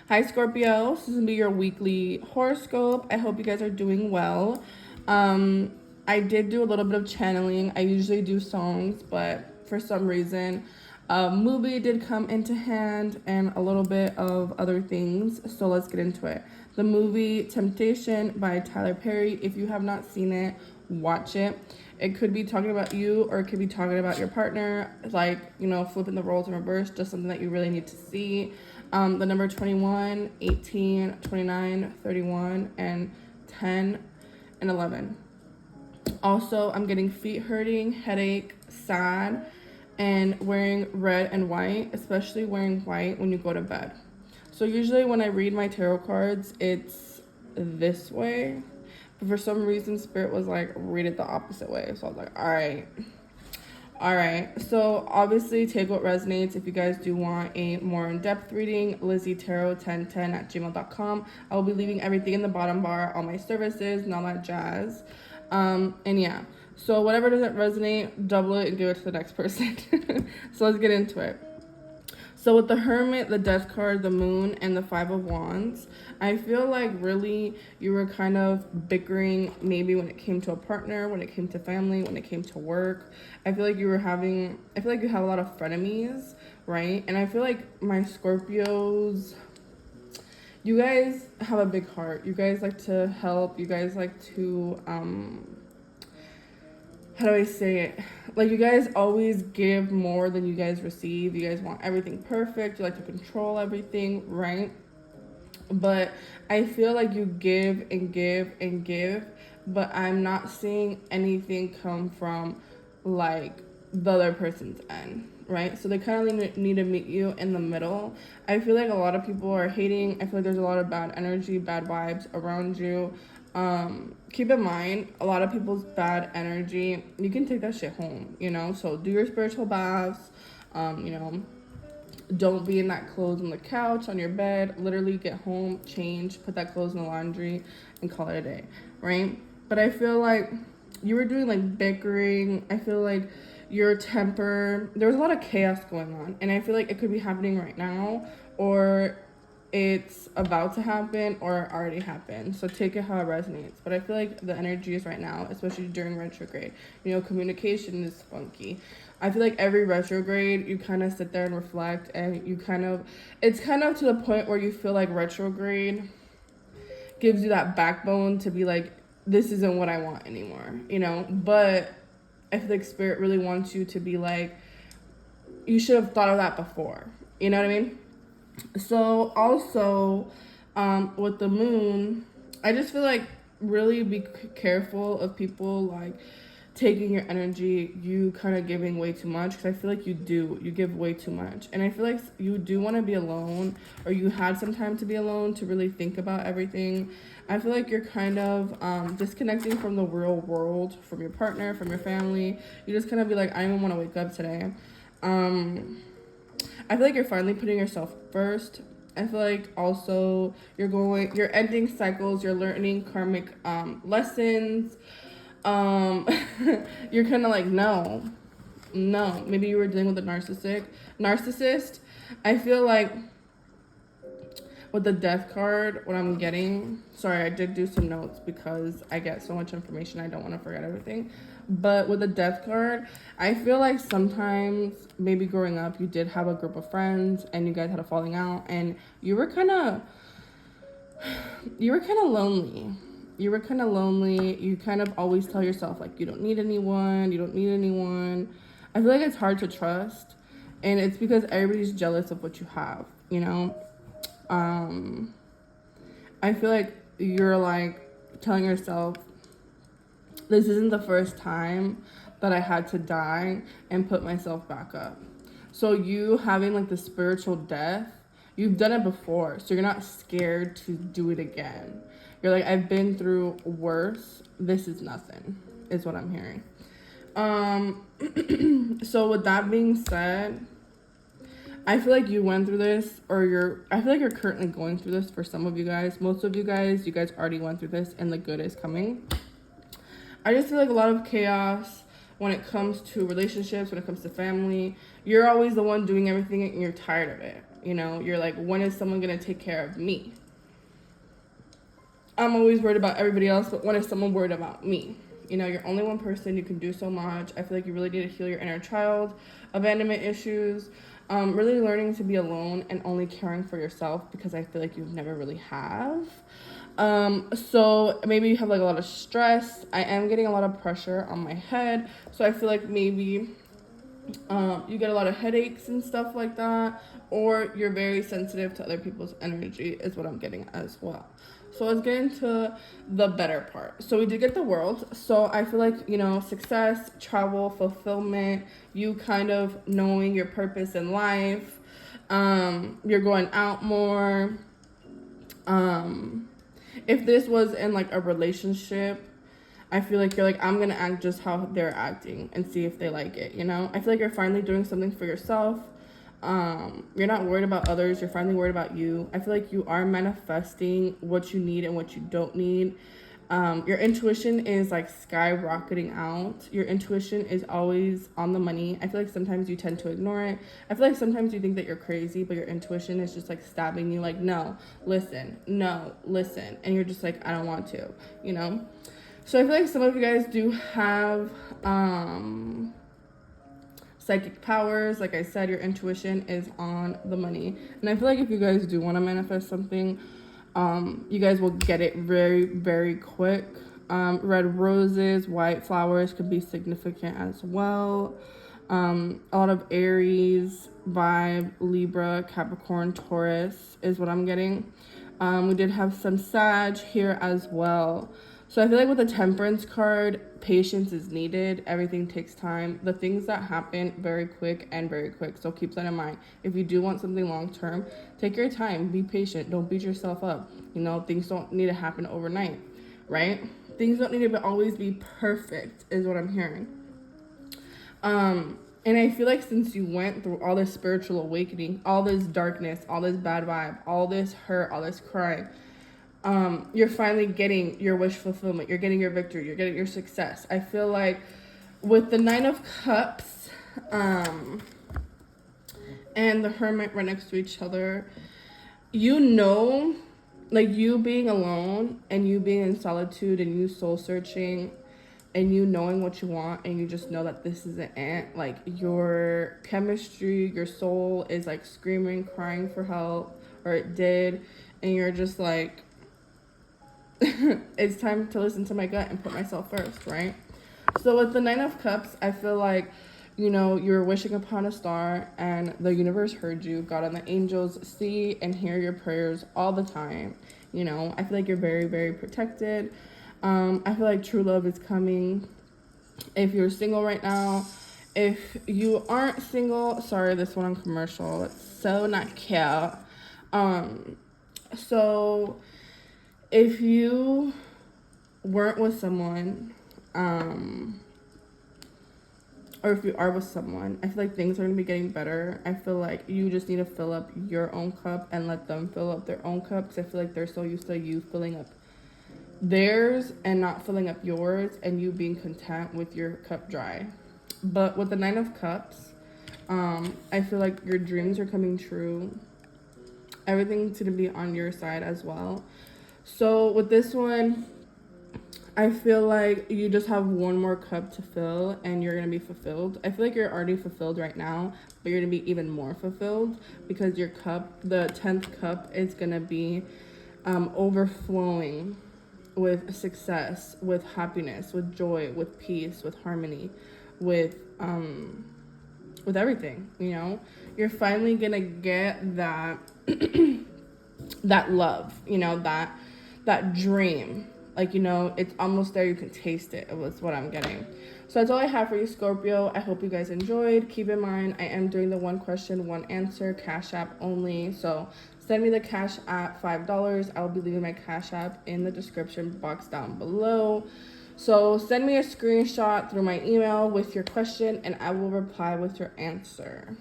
Hi, Scorpio. This is gonna be your weekly horoscope. I hope you guys are doing well. I did do a little bit of channeling. I usually do songs, but for some reason, a movie did come into hand and a little bit of other things. So let's get into it. The movie Temptation by Tyler Perry. If you have not seen it, watch it. It could be talking about you or it could be talking about your partner, like, flipping the roles in reverse, just something that you really need to see. The number 21, 18, 29, 31, and 10 and 11. Also, I'm getting feet hurting, headache, sad, and wearing red and white, especially wearing white when you go to bed. So usually when I read my tarot cards, it's this way. But for some reason, Spirit was like, read it the opposite way. So I was like, all right. All right, so obviously take what resonates. If you guys do want a more in-depth reading, lizzietarot1010@gmail.com. I will be leaving everything in the bottom bar, all my services and all that jazz. And yeah, so whatever doesn't resonate, double it and give it to the next person. So let's get into it. So with the Hermit, the Death card, the Moon, and the Five of Wands, I feel like really you were kind of bickering maybe when it came to a partner, when it came to family, when it came to work. I feel like you have a lot of frenemies, right? And I feel like my Scorpios, you guys have a big heart. You guys like to help. You guys like to, how do I say it? Like, you guys always give more than you guys receive. You guys want everything perfect. You like to control everything, right? But I feel like you give and give and give, but I'm not seeing anything come from, like, the other person's end, right? So they kind of need to meet you in the middle. I feel like a lot of people are hating. I feel like there's a lot of bad energy, bad vibes around you. Keep in mind, a lot of people's bad energy, you can take that shit home, so do your spiritual baths. Don't be in that clothes on the couch, on your bed. Literally get home, change, put that clothes in the laundry, and call it a day, right? But I feel like you were doing like bickering. I feel like your temper, there was a lot of chaos going on, and I feel like it could be happening right now, or it's about to happen, or already happened. So take it how it resonates. But I feel like the energy is right now, especially during retrograde. Communication is funky. I feel like every retrograde, you kind of sit there and reflect, and it's kind of to the point where you feel like retrograde gives you that backbone to be like, this isn't what I want anymore, But I feel like Spirit really wants you to be like, you should have thought of that before. You know what I mean? So also, with the Moon, I just feel like really be careful of people like taking your energy, you kind of giving way too much, because I feel like you give way too much. And I feel like you do want to be alone, or you had some time to be alone to really think about everything. I feel like you're kind of disconnecting from the real world, from your partner, from your family. You just kind of be like, I don't even want to wake up today. I feel like you're finally putting yourself first. I feel like also you're ending cycles, you're learning karmic lessons. You're kind of like, no. Maybe you were dealing with a narcissist. I feel like with the Death card, what I'm getting, sorry, I did do some notes because I get so much information, I don't want to forget everything. But with the Death card, I feel like sometimes maybe growing up you did have a group of friends and you guys had a falling out, and you were kind of lonely. You kind of always tell yourself like, you don't need anyone. I feel like it's hard to trust, and it's because everybody's jealous of what you have, I feel like you're like telling yourself, this isn't the first time that I had to die and put myself back up. So you having like the spiritual death, you've done it before, so you're not scared to do it again. You're like, I've been through worse. This is nothing, is what I'm hearing. So with that being said, I feel like you went through this, I feel like you're currently going through this for some of you guys. Most of you guys already went through this, and the good is coming. I just feel like a lot of chaos when it comes to relationships, when it comes to family. You're always the one doing everything, and you're tired of it, You know, you're like, when is someone going to take care of me? I'm always worried about everybody else, but when is someone worried about me? You know, you're only one person. You can do so much. I feel like you really need to heal your inner child, abandonment issues, really learning to be alone and only caring for yourself, because I feel like you never really have. So maybe you have like a lot of stress. I am getting a lot of pressure on my head. So I feel like maybe you get a lot of headaches and stuff like that, or you're very sensitive to other people's energy is what I'm getting as well. So let's get into the better part. So we did get the world. So I feel like, you know, success, travel, fulfillment, you kind of knowing your purpose in life, you're going out more. If this was in like a relationship, I feel like you're like, I'm gonna act just how they're acting and see if they like it, you know? I feel like you're finally doing something for yourself. You're not worried about others, you're finally worried about you. I feel like you are manifesting what you need and what you don't need. Your intuition is like skyrocketing out. Your intuition is always on the money. I feel like sometimes you tend to ignore it. I feel like sometimes you think that you're crazy, but your intuition is just like stabbing you like, no, listen. And you're just like, I don't want to, you know? So I feel like some of you guys do have psychic powers. Like I said, your intuition is on the money. And I feel like if you guys do want to manifest something, you guys will get it very, very quick. Red roses, white flowers could be significant as well. A lot of Aries, vibe, Libra, Capricorn, Taurus is what I'm getting. We did have some Sag here as well. So I feel like with the Temperance card, patience is needed. Everything takes time. The things that happen very quick. So keep that in mind. If you do want something long term, take your time. Be patient. Don't beat yourself up. You know, things don't need to happen overnight, right? Things don't need to always be perfect, is what I'm hearing. And I feel like since you went through all this spiritual awakening, all this darkness, all this bad vibe, all this hurt, all this crying, you're finally getting your wish fulfillment. You're getting your victory. You're getting your success. I feel like with the 9 of Cups and the Hermit right next to each other, you know, like you being alone and you being in solitude and you soul searching and you knowing what you want and you just know that this isn't it. Like your chemistry, your soul is like screaming, crying for help, or it did. And you're just like, it's time to listen to my gut and put myself first, right? So with the 9 of Cups, I feel like, you know, you were wishing upon a star and the universe heard you. God and the angels see and hear your prayers all the time. You know, I feel like you're very, very protected. I feel like true love is coming. If you're single right now, if you aren't single, sorry, this one on commercial, it's so not cute. So if you weren't with someone, or if you are with someone, I feel like things are going to be getting better. I feel like you just need to fill up your own cup and let them fill up their own cup, because I feel like they're so used to you filling up theirs and not filling up yours and you being content with your cup dry. But with the 9 of Cups, I feel like your dreams are coming true. Everything's going to be on your side as well. So with this one, I feel like you just have one more cup to fill and you're going to be fulfilled. I feel like you're already fulfilled right now, but you're going to be even more fulfilled because your cup, the 10th cup, is going to be overflowing with success, with happiness, with joy, with peace, with harmony, with everything, you know? You're finally going to get that that love, you know, that dream. Like, you know, it's almost there. You can taste it. It was what I'm getting. So that's all I have for you, Scorpio. I hope you guys enjoyed. Keep in mind, I am doing the 1 question, 1 answer, Cash App only. So send me the Cash App, $5. I'll be leaving my Cash App in the description box down below. So send me a screenshot through my email with your question and I will reply with your answer.